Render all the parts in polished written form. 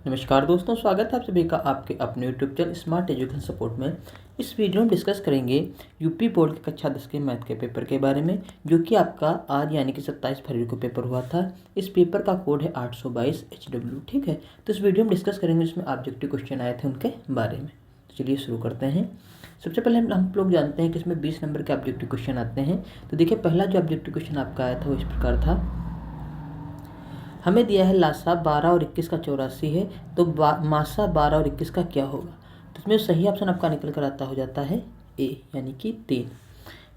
नमस्कार दोस्तों, स्वागत है आप सभी का आपके अपने YouTube channel smart education support में। इस वीडियो में डिस्कस करेंगे यूपी बोर्ड की कक्षा 10 के मैथ के पेपर के बारे में, जो कि आपका आज यानी कि 27 फरवरी को पेपर हुआ था। इस पेपर का कोड है 822 HW। ठीक है, तो इस वीडियो में डिस्कस करेंगे इसमें ऑब्जेक्टिव क्वेश्चन आए थे उनके बारे में। तो चलिए शुरू करते हैं। सबसे पहले हम लोग जानते हैं कि इसमें 20 नंबर के ऑब्जेक्टिव क्वेश्चन आते हैं। तो देखिए, पहला जो ऑब्जेक्टिव क्वेश्चन आपका आया था वो इस प्रकार था। हमें दिया है लासा 12 और 21 का 84 है, तो मासा 12 और 21 का क्या होगा। तो इसमें सही ऑप्शन आपका निकल कर आता हो जाता है ए, यानी कि 3।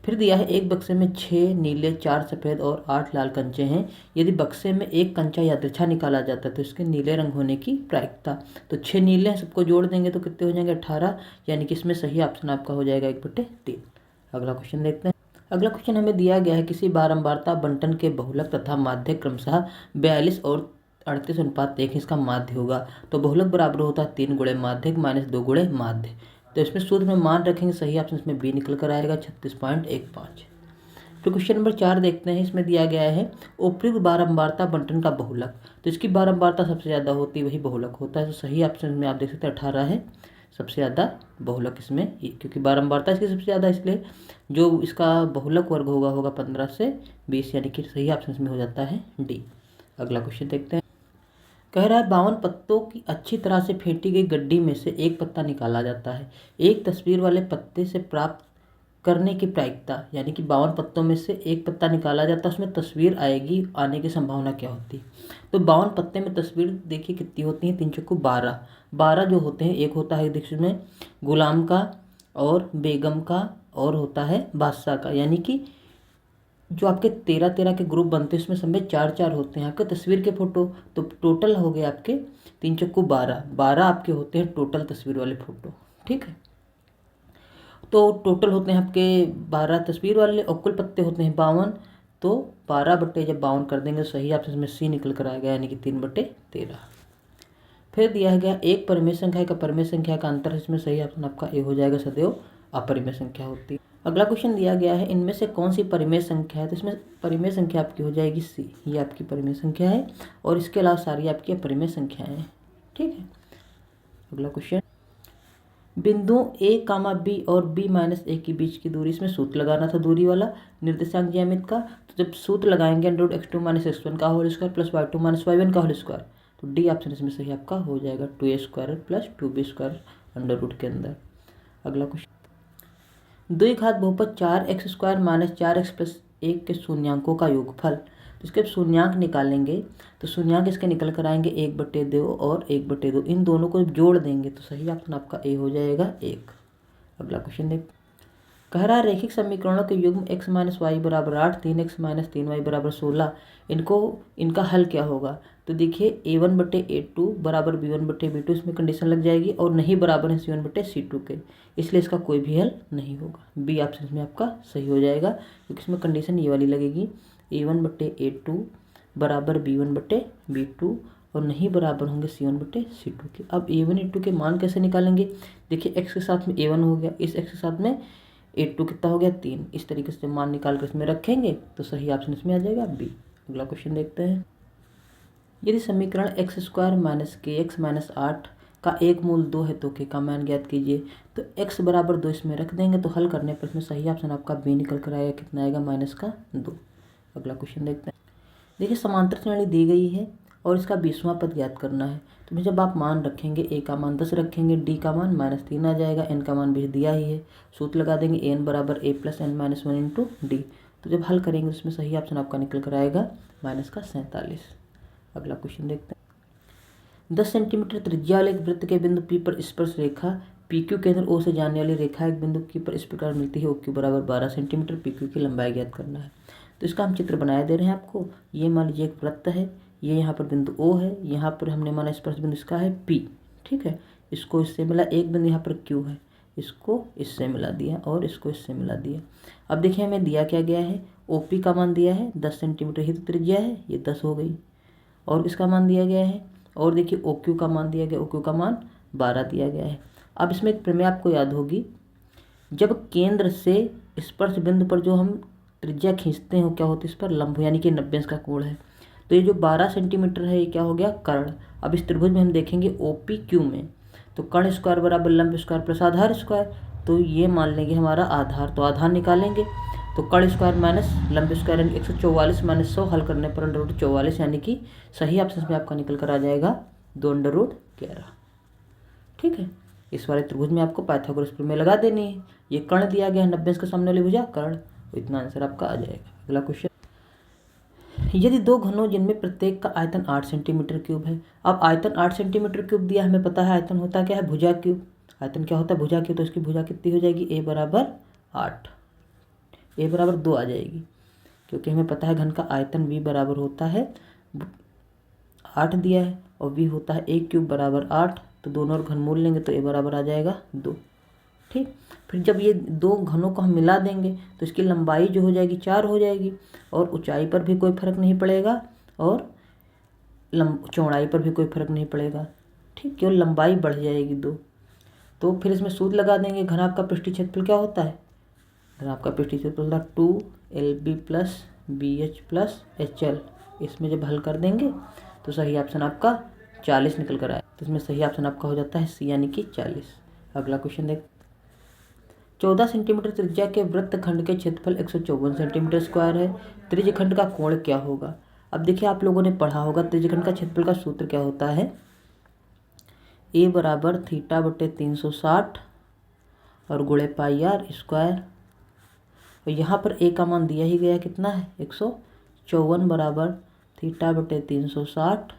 फिर दिया है एक बक्से में 6 नीले 4 सफ़ेद और 8 लाल कंचे हैं। यदि बक्से में एक कंचा यादृच्छा निकाला जाता है तो इसके नीले रंग होने की प्रायिकता। तो 6 नीले हैं, सबको जोड़ देंगे तो कितने हो जाएंगे 18, यानी कि इसमें सही ऑप्शन आपका हो जाएगा 1/3। अगला क्वेश्चन देखते हैं। अगला क्वेश्चन हमें दिया गया है किसी बारंबारता बंटन के बहुलक तथा माध्य क्रमशः 42 और 38 अनुपात 1 इसका माध्य होगा। तो बहुलक बराबर होता है 3 गुणे माध्यक माइनस 2 गुणे माध्य। तो इसमें सूत्र में मान रखेंगे, सही ऑप्शन इसमें बी निकल कर आएगा 36.15। फिर क्वेश्चन नंबर 4 देखते हैं। इसमें दिया गया है उपयुक्त बारंबारता बंटन का बहुलक। तो इसकी बारंबारता सबसे ज़्यादा होती है, वही बहुलक होता है। तो सही ऑप्शन में आप देख सकते हैं 18 है सबसे ज़्यादा बहुलक इसमें, क्योंकि बारंबारता इसकी सबसे ज़्यादा, इसलिए जो इसका बहुलक वर्ग होगा 15 से 20, यानी कि सही ऑप्शन इसमें हो जाता है डी। अगला क्वेश्चन देखते हैं। कह रहा है 52 पत्तों की अच्छी तरह से फेंटी गई गड्डी में से एक पत्ता निकाला जाता है। एक तस्वीर वाले पत्ते से प्राप्त करने की प्रायिकता, यानी कि 52 पत्तों में से एक पत्ता निकाला जाता है, उसमें तस्वीर आएगी, आने की संभावना क्या होती है। तो 52 पत्ते में तस्वीर देखिए कितनी होती है, 3 चक्कू 12। 12 जो होते हैं, एक होता है देखिए इसमें गुलाम का और बेगम का और होता है बादशाह का, यानी कि जो आपके 13-13 के ग्रुप बनते हैं उसमें समेत 4-4 होते हैं आपके तस्वीर के फोटो। तो टोटल हो गए आपके 3 चक्कू 12 आपके होते हैं टोटल तस्वीर वाले फोटो। ठीक है, तो टोटल होते हैं आपके 12 तस्वीर वाले और कुल पत्ते होते हैं 52। तो 12 बट्टे जब 52 कर देंगे, सही ऑप्शन में सी निकल कर आएगा, यानी कि 3/13। फिर दिया गया एक परिमेय संख्या का परिमेय संख्या का अंतर, इसमें सही ऑप्शन आपका ए हो जाएगा, सदैव अपरिमेय संख्या होती है। अगला क्वेश्चन दिया गया है इनमें से कौन सी परिमेय संख्या है। तो इसमें परिमेय संख्या आपकी हो जाएगी सी, ये आपकी परिमेय संख्या है और इसके अलावा सारी आपकी अपरिमेय संख्याएं हैं। ठीक है, अगला क्वेश्चन। बिंदु ए कामा बी और बी माइनस ए के बीच की दूरी, इसमें सूत्र लगाना था दूरी वाला निर्देशांक ज्यामिति का। तो जब सूत्र लगाएंगे √x2 - x1 का whole square plus y2 - y1 का होल स्क्वायर, तो डी ऑप्शन इसमें सही आपका हो जाएगा 2a² plus 2b² under root के अंदर। अगला क्वेश्चन। द्विघात बहुपद 4x² - 4x + 1 के शून्यांकों का योगफल। तो इसके शून्यांक निकालेंगे, तो शून्यांक इसके निकल कर आएंगे 1/2 और 1/2, इन दोनों को जोड़ देंगे तो सही ऑप्शन आपका ए हो जाएगा 1। अगला क्वेश्चन देख। कह रहा है रैखिक समीकरणों के युग्म x - y = 8, 3x - 3y = 16, इनका हल क्या होगा। तो देखिए a1/a2 बराबर b1/b2, इसमें कंडीशन लग जाएगी और नहीं बराबर है c1/c2 के, इसलिए इसका कोई भी हल नहीं होगा। बी ऑप्शन में आपका सही हो जाएगा, क्योंकि इसमें कंडीशन ये वाली लगेगी, a1/a2 बराबर b1/b2 और नहीं बराबर होंगे c1/c2 के। अब a1 a2 के मान कैसे निकालेंगे। देखिए x के साथ में a1 हो गया, इस x के साथ में a2 कितना हो गया 3। इस तरीके से मान निकाल कर इसमें रखेंगे तो सही ऑप्शन इसमें आ जाएगा बी। अगला क्वेश्चन देखते हैं। यदि समीकरण x² - kx - 8 का एक मूल 2 है तो k का मान ज्ञात कीजिए। तो x बराबर 2 इसमें रख देंगे, तो हल करने पर इसमें सही ऑप्शन आपका बी निकल कर आएगा, कितना आएगा -2। अगला क्वेश्चन देखते हैं। देखिए समांतर श्रेणी दी गई है और इसका 20वां पद ज्ञात करना है। तो जब आप मान रखेंगे, a का मान 10 रखेंगे, d का मान -3 आ जाएगा, n का मान भी दिया ही है, सूत्र लगा देंगे an बराबर a + n - 1 × d। तो जब हल करेंगे उसमें सही ऑप्शन आपका निकल कर आएगा -47। अगला क्वेश्चन देखते हैं। 10 सेंटीमीटर त्रिज्या वाले एक वृत्त के बिंदु P पर स्पर्श रेखा PQ केंद्र O से जाने वाली रेखा एक बिंदु Q पर इस प्रकार मिलती है। OQ बराबर 12 सेंटीमीटर, PQ की लंबाई ज्ञात करना है। तो इसका हम चित्र बनाया दे रहे हैं आपको। ये मान लीजिए एक वृत्त है, ये यहाँ पर बिंदु O है, यहाँ पर हमने माना स्पर्श बिंदु इसका है P। ठीक है, इसको इससे मिला, एक बिंदु यहाँ पर Q है, इसको इससे मिला दिया और इसको इससे मिला दिया। अब देखिए हमें दिया क्या गया है, OP का मान दिया है 10 सेंटीमीटर ही तो त्रिज्या है, ये 10 हो गई, और इसका मान दिया गया है, और देखिए OQ का मान दिया गया, OQ का मान 12 दिया गया है। अब इसमें एक प्रमेय आपको याद होगी, जब केंद्र से स्पर्श बिंदु पर जो हम त्रिज्या खींचते हैं क्या होती है, इस पर लंब, यानी कि 90 का कोण है। तो ये जो 12 सेंटीमीटर है ये क्या हो गया, कर्ण। अब इस त्रिभुज में हम देखेंगे OPQ में, तो कर्ण स्क्वायर बराबर लंब स्क्वायर प्लस आधार स्क्वायर, तो ये मान लेंगे हमारा आधार, तो आधार निकालेंगे, तो कर्ण स्क्वायर माइनस लंब स्क्वायर यानी 144 माइनस 100, हल करने पर √44, यानी कि सही ऑप्शन में आपका निकल कर आ जाएगा 2√11। ठीक है, इस वाले त्रिभुज में आपको पाइथागोरस प्रमेय लगा देनी है। ये कर्ण दिया गया है, 90 इसके सामने वाली भुजा कर्ण, तो इतना आंसर आपका आ जाएगा। अगला क्वेश्चन, यदि दो घनों जिनमें प्रत्येक का आयतन 8 सेंटीमीटर क्यूब है। अब आयतन 8 सेंटीमीटर क्यूब दिया, हमें पता है आयतन होता क्या है, भुजा क्यूब। आयतन क्या होता है, भुजा क्यूब, तो इसकी भुजा कितनी हो जाएगी, a बराबर 8, a बराबर 2 आ जाएगी, क्योंकि हमें पता है घन का आयतन v बराबर होता है 8 दिया है, और v होता है a क्यूब बराबर 8, तो दोनों और घनमूल लेंगे तो a बराबर आ जाएगा 2। ठीक, फिर जब ये दो घनों को हम मिला देंगे तो इसकी लंबाई जो हो जाएगी 4 हो जाएगी, और ऊंचाई पर भी कोई फर्क नहीं पड़ेगा, और चौड़ाई पर भी कोई फर्क नहीं पड़ेगा। ठीक, केवल लंबाई बढ़ जाएगी 2। तो फिर इसमें सूत्र लगा देंगे, घन आपका पृष्ठीय क्षेत्रफल क्या होता है, घन आपका पृष्ठीय क्षेत्रफल 2LB + BH + HL। इसमें जब हल कर देंगे तो सही ऑप्शन आपका 40 निकल कर आए, तो इसमें सही ऑप्शन आपका हो जाता है C यानी कि 40। अगला क्वेश्चन देख, 14 सेंटीमीटर त्रिज्या के वृत्तखंड के क्षेत्रफल 154 सेंटीमीटर स्क्वायर है, त्रिज्यखंड का कोण क्या होगा। अब देखिए, आप लोगों ने पढ़ा होगा त्रिज्यखंड का क्षेत्रफल का सूत्र क्या होता है, a बराबर θ/360 और गुणे πr², और यहाँ पर a का मान दिया ही गया कितना है, 154 बराबर θ/360,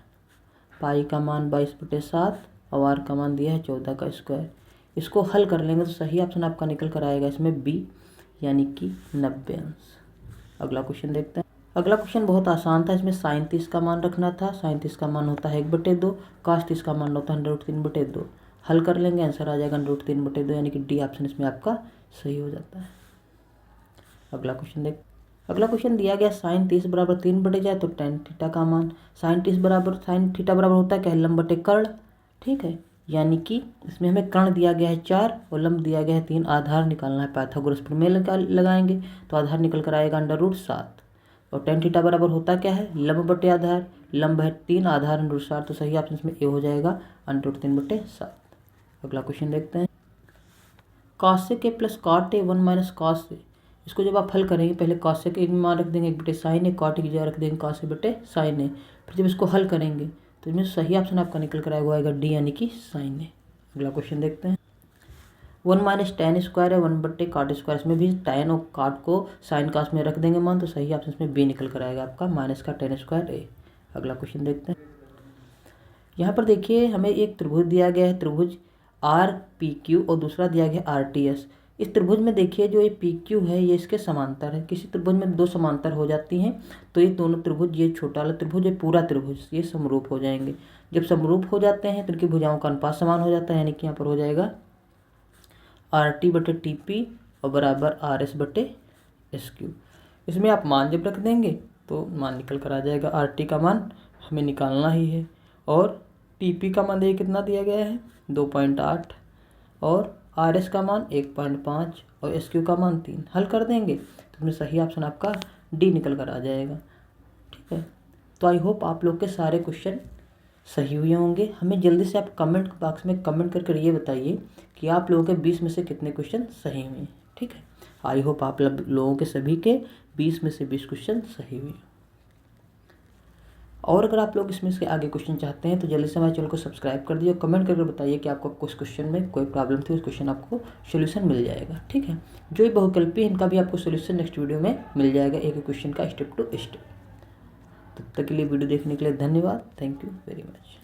पाई का मान 22/7 और r का मान दिया है 14 का स्क्वायर। इसको हल कर लेंगे तो सही ऑप्शन आपका निकल कर आएगा इसमें B यानी कि 90 अंश। अगला क्वेश्चन देखते हैं। अगला क्वेश्चन बहुत आसान था, इसमें sin 30 का मान रखना था। sin 30 का मान होता है 1/2, cos 30 का मान होता है √3/2। हल कर लेंगे, आंसर आ जाएगा √3/2, यानी कि D ऑप्शन इसमें आपका सही हो जाता है। अगला क्वेश्चन देख, अगला क्वेश्चन दिया गया sin 30 बराबर 3/जाए तो tan थीटा का मान, sin थीटा बराबर होता है क्या, लंब बटे कर्ण। ठीक है, यानी कि इसमें हमें कर्ण दिया गया है 4 और लंब दिया गया है 3, आधार निकालना है, पाइथागोरस प्रमेय लगाएंगे तो आधार निकल कर आएगा √7, और tan थीटा बराबर होता क्या है, लंब बटे आधार, लंब है 3, आधार √7, तो सही ऑप्शन इसमें ए हो जाएगा √3/7। अगला क्वेश्चन देखते हैं, cos a + cot a 1 - cos a। इसको जब आप हल करेंगे, पहले cos a के मान रख देंगे 1/sin a, cot a की जगह रख देंगे cos a/sin a। फिर जब इसको हल करेंगे तो इसमें सही ऑप्शन आपका निकल कर आएगा D यानी कि sin a। अगला क्वेश्चन देखते हैं, 1 - tan² है 1/cot², इसमें भी tan और cot को sin cos में रख देंगे मान, तो सही ऑप्शन इसमें B निकल कर आएगा आपका -tan²a। अगला क्वेश्चन देखते हैं, यहाँ पर देखिए हमें एक त्रिभुज दिया गया है, त्रिभुज RPQ, और दूसरा दिया गया RTS। इस त्रिभुज में देखिए जो ये PQ है ये इसके समांतर है, किसी त्रिभुज में दो समांतर हो जाती हैं तो ये दोनों त्रिभुज, ये छोटा वाला त्रिभुज, ये पूरा त्रिभुज, ये समरूप हो जाएंगे। जब समरूप हो जाते हैं तो इनकी भुजाओं का अनुपात समान हो जाता है, यानी कि यहाँ पर हो जाएगा RT/TP और बराबर RS/SQ। इसमें आप मान जब रख देंगे तो मान निकल कर आ जाएगा, RT का मान हमें निकालना ही है, और TP का मान देखिए कितना दिया गया है 2.8, और RS का मान 1.5 और SQ का मान 3। हल कर देंगे तो इसमें सही ऑप्शन आपका D निकल कर आ जाएगा। ठीक है, तो आई होप आप लोग के सारे क्वेश्चन सही हुए होंगे। हमें जल्दी से आप कमेंट बॉक्स में कमेंट कर ये बताइए कि आप लोगों के 20 में से कितने क्वेश्चन सही हुए। ठीक है, आई होप आप लोगों के सभी के 20 में से 20 क्वेश्चन सही हुए। और अगर आप लोग इसमें से आगे क्वेश्चन चाहते हैं तो जल्दी से हमारे चैनल को सब्सक्राइब कर दीजिए, कमेंट करके बताइए कि आपको कुछ क्वेश्चन में कोई प्रॉब्लम थी, उस क्वेश्चन आपको सोल्यूशन मिल जाएगा। ठीक है, जो ये बहुकल्पी है इनका भी आपको सोल्यूशन नेक्स्ट वीडियो में मिल जाएगा, एक क्वेश्चन का स्टेप टू स्टेप। तब तक के लिए वीडियो देखने के लिए धन्यवाद। Thank you very much.